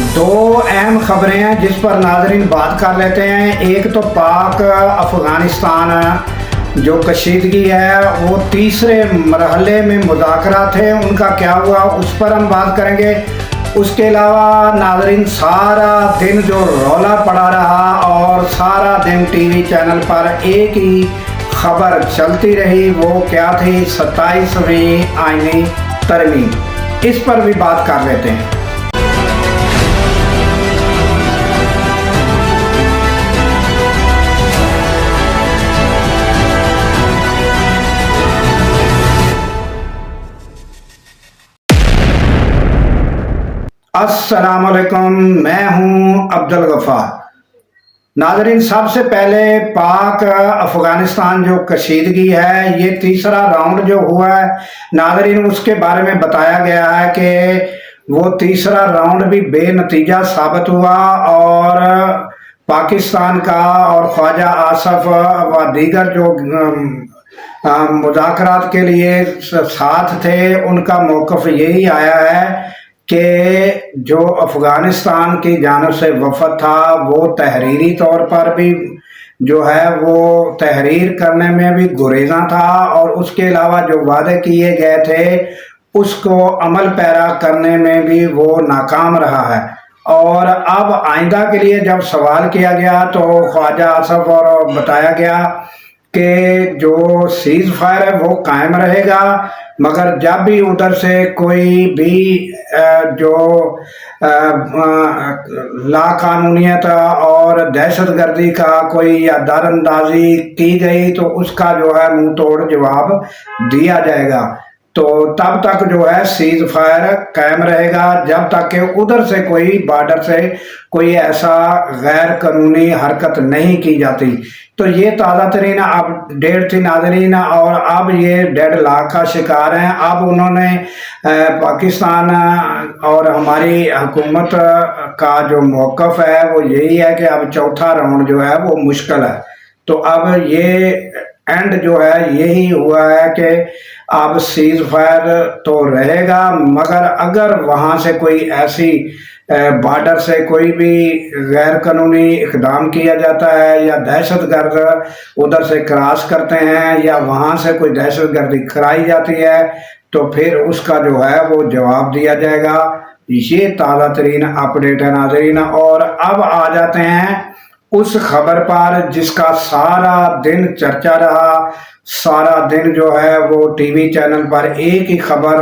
दो अहम खबरें हैं जिस पर नाज़रीन बात कर लेते हैं। एक तो पाक अफ़गानिस्तान जो कशीदगी है वो तीसरे मरहले में मुज़ाकरा थे, उनका क्या हुआ उस पर हम बात करेंगे। उसके अलावा नाज़रीन सारा दिन जो रौला पड़ा रहा और सारा दिन टीवी चैनल पर एक ही खबर चलती रही, वो क्या थी? 27वीं आईनी तरमीम। इस पर भी बात कर लेते हैं। अस्सलाम वालेकुम, मैं हूं अब्दुल गफ़ार। नाज़रीन, सबसे पहले पाक अफ़गानिस्तान जो कशीदगी है, ये तीसरा राउंड जो हुआ है नाज़रीन, उसके बारे में बताया गया है कि वो तीसरा राउंड भी बेनतीजा साबित हुआ और पाकिस्तान का और ख्वाजा आसफ व दीगर जो मुज़ाकरात के लिए साथ थे, उनका मौक़िफ़ यही आया है कि जो अफ़गानिस्तान की जानिब से वफ़द था वो तहरीरी तौर पर भी जो है वो तहरीर करने में भी गुरेज़ा था और उसके अलावा जो वादे किए गए थे उसको अमल पैरा करने में भी वो नाकाम रहा है। और अब आइंदा के लिए जब सवाल किया गया तो ख्वाजा आसफ और बताया गया कि जो सीज़ फायर है वो कायम रहेगा, मगर जब भी उधर से कोई भी जो लाकानूनियत और दहशतगर्दी का कोई या दरअंदाजी की गई तो उसका जो है मुंह तोड़ जवाब दिया जाएगा। तो तब तक जो है सीज फायर कायम रहेगा जब तक कि उधर से कोई बॉर्डर से कोई ऐसा गैर कानूनी हरकत नहीं की जाती। तो ये ताज़ा तरीन अपडेट थी नाज़रीन, और अब ये डेडलॉक का शिकार हैं। अब उन्होंने पाकिस्तान और हमारी हुकूमत का जो मौक़िफ़ है वो यही है कि अब चौथा राउंड जो है वो मुश्किल है। तो अब ये एंड जो है यही हुआ है कि अब सीज फायर तो रहेगा, मगर अगर वहाँ से कोई ऐसी बॉर्डर से कोई भी गैर कानूनी इक़दाम किया जाता है या दहशतगर्द उधर से क्रॉस करते हैं या वहाँ से कोई दहशतगर्दी कराई जाती है तो फिर उसका जो है वो जवाब दिया जाएगा। ये ताज़ा तरीन अपडेट है नाज़रीन। और अब आ जाते हैं उस खबर पर जिसका सारा दिन चर्चा रहा। सारा दिन जो है वो टीवी चैनल पर एक ही खबर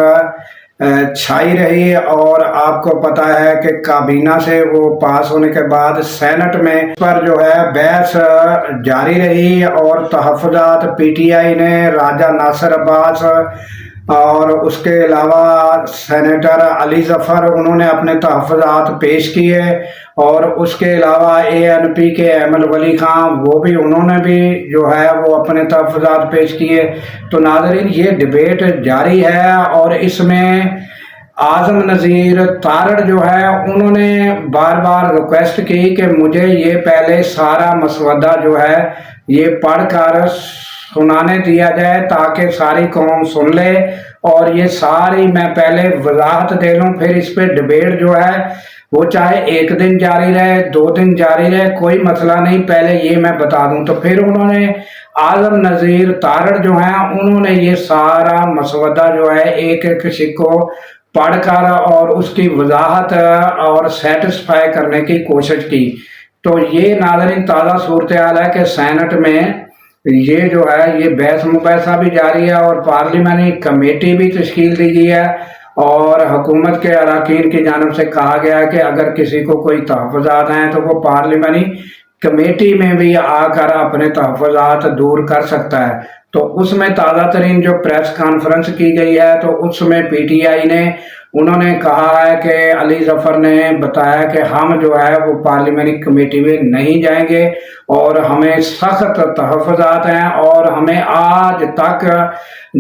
छाई रही और आपको पता है कि काबीना से वो पास होने के बाद सेनेट में पर जो है बहस जारी रही और तहफ़्फ़ुज़ात पीटीआई ने राजा नासिर अब्बास और उसके अलावा सेनेटर अली ज़फ़र उन्होंने अपने तहफ़्फ़ुज़ात पेश किए और उसके अलावा एएनपी के अहमद वली खां वो भी उन्होंने भी जो है वो अपने तहफ़्फ़ुज़ात पेश किए। तो नाज़रीन, ये डिबेट जारी है और इसमें आज़म नज़ीर तारड़ जो है उन्होंने बार बार रिक्वेस्ट की कि मुझे ये पहले सारा मसवदा जो है ये पढ़कर सुनाने दिया जाए ताकि सारी कौम सुन ले और ये सारी मैं पहले वजाहत दे लूँ, फिर इस पे डिबेट जो है वो चाहे एक दिन जारी रहे 2 दिन जारी रहे कोई मसला नहीं, पहले ये मैं बता दूं। तो फिर उन्होंने आज़म नज़ीर तारड़ जो हैं उन्होंने ये सारा मसवदा जो है एक एक सिक्को पढ़कर और उसकी वजाहत और सेटिस्फाई करने की कोशिश की। तो ये नाज़रीन ताज़ा सूरत हाल है कि सेनेट में ये जो है ये बहस मुबैसा भी जारी है और पार्लियामानी कमेटी भी तश्कील दी गई है और हुकूमत के अरकान की जानिब से कहा गया है कि अगर किसी को कोई तहफ़्फ़ुज़ात हैं तो वो पार्लियामानी कमेटी में भी आकर अपने तहफ़्फ़ुज़ात दूर कर सकता है। तो उसमें ताज़ा तरीन जो प्रेस कॉन्फ्रेंस की गई है तो उसमें पीटीआई ने उन्होंने कहा है कि अली ज़फ़र ने बताया कि हम जो है वो पार्लियामानी कमेटी में नहीं जाएंगे और हमें सख्त तहफ़्फ़ुज़ात हैं और हमें आज तक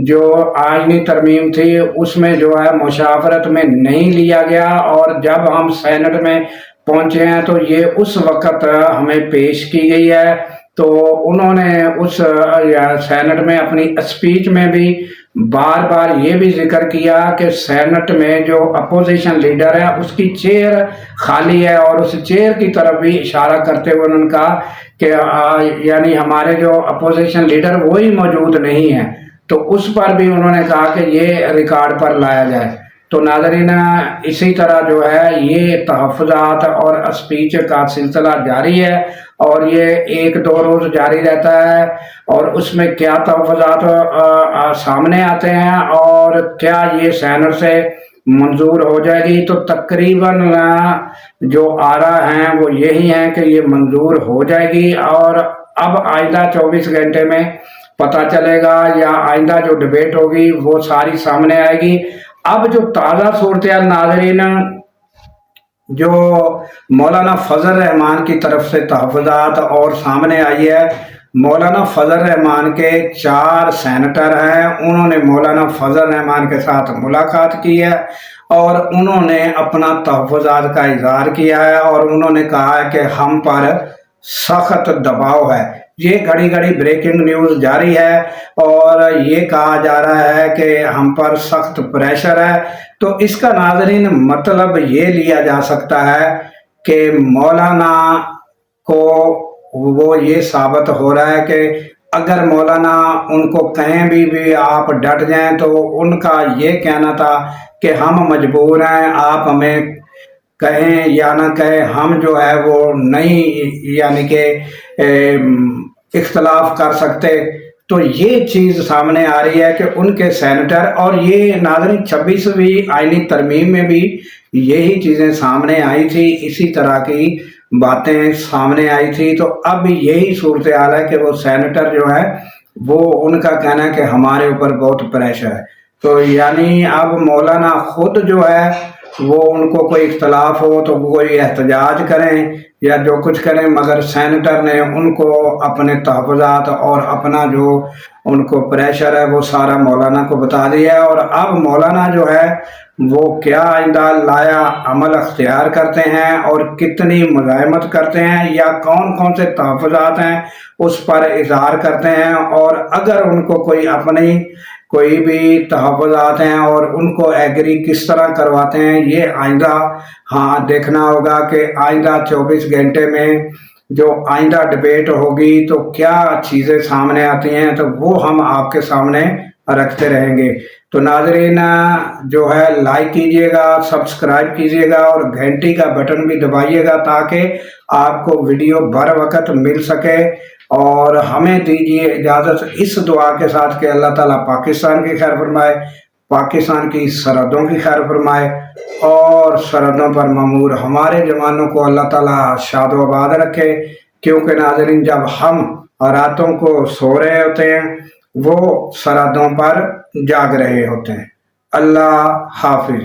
जो आईनी तरमीम थी उसमें जो है मुशावरत में नहीं लिया गया और जब हम सेनेट में पहुंचे हैं तो ये उस वक़्त हमें पेश की गई है تو انہوں نے اس سینٹ میں اپنی اسپیچ میں بھی بار بار یہ بھی ذکر کیا کہ سینٹ میں جو اپوزیشن لیڈر ہے اس کی چیئر خالی ہے، اور اس چیئر کی طرف بھی اشارہ کرتے ہوئے انہوں نے کہا کہ یعنی ہمارے جو اپوزیشن لیڈر وہی موجود نہیں ہے، تو اس پر بھی انہوں نے کہا کہ یہ ریکارڈ پر لایا جائے۔ تو ناظرین، اسی طرح جو ہے یہ تحفظات اور اسپیچ کا سلسلہ جاری ہے، اور یہ 1-2 روز جاری رہتا ہے، اور اس میں کیا تحفظات سامنے آتے ہیں اور کیا یہ سینٹ سے منظور ہو جائے گی، تو تقریباً جو آراء ہیں وہ یہی ہیں کہ یہ منظور ہو جائے گی، اور اب آئندہ 24 گھنٹے میں پتہ چلے گا، یا آئندہ جو ڈبیٹ ہوگی وہ ساری سامنے آئے گی۔ اب جو تازہ صورتحال ناظرین، جو مولانا فضل الرحمان کی طرف سے تحفظات اور سامنے آئی ہے، مولانا فضل الرحمان کے 4 سینیٹر ہیں، انہوں نے مولانا فضل الرحمان کے ساتھ ملاقات کی ہے، اور انہوں نے اپنا تحفظات کا اظہار کیا ہے، اور انہوں نے کہا ہے کہ ہم پر سخت دباؤ ہے۔ یہ گھڑی گھڑی بریکنگ نیوز جاری ہے، اور یہ کہا جا رہا ہے کہ ہم پر سخت پریشر ہے۔ تو اس کا ناظرین مطلب یہ لیا جا سکتا ہے کہ مولانا کو وہ یہ ثابت ہو رہا ہے کہ اگر مولانا ان کو کہیں بھی آپ ڈٹ جائیں، تو ان کا یہ کہنا تھا کہ ہم مجبور ہیں، آپ ہمیں کہیں یا نہ کہیں، ہم جو ہے وہ نہیں یعنی کہ اختلاف کر سکتے۔ تو یہ چیز سامنے آ رہی ہے کہ ان کے سینیٹر، اور یہ ناظرین 26ویں آئینی ترمیم میں بھی یہی چیزیں سامنے آئی تھی، اسی طرح کی باتیں سامنے آئی تھی۔ تو اب یہی صورتحال ہے کہ وہ سینیٹر جو ہے وہ ان کا کہنا ہے کہ ہمارے اوپر بہت پریشر ہے۔ تو یعنی اب مولانا خود جو ہے وہ ان کو کوئی اختلاف ہو تو کوئی احتجاج کریں یا جو کچھ کریں، مگر سینیٹر نے ان کو اپنے تحفظات اور اپنا جو ان کو پریشر ہے وہ سارا مولانا کو بتا دیا ہے، اور اب مولانا جو ہے وہ کیا آئندہ لایا عمل اختیار کرتے ہیں اور کتنی مزاحمت کرتے ہیں، یا کون کون سے تحفظات ہیں اس پر اظہار کرتے ہیں، اور اگر ان کو کوئی اپنی کوئی بھی تحفظات ہیں اور ان کو ایگری کس طرح کرواتے ہیں، یہ آئندہ دیکھنا ہوگا کہ آئندہ 24 گھنٹے میں جو آئندہ ڈبیٹ ہوگی تو کیا چیزیں سامنے آتی ہیں، تو وہ ہم آپ کے سامنے رکھتے رہیں گے۔ تو ناظرین جو ہے لائک کیجئے گا، سبسکرائب کیجئے گا، اور گھنٹی کا بٹن بھی دبائیے گا تاکہ آپ کو ویڈیو بر وقت مل سکے، اور ہمیں دیجیے اجازت اس دعا کے ساتھ کہ اللہ تعالیٰ پاکستان کی خیر فرمائے، پاکستان کی سرحدوں کی خیر فرمائے، اور سرحدوں پر مامور ہمارے جوانوں کو اللہ تعالیٰ شاد و آباد رکھے، کیونکہ ناظرین جب ہم راتوں کو سو رہے ہوتے ہیں وہ سرحدوں پر جاگ رہے ہوتے ہیں۔ اللہ حافظ۔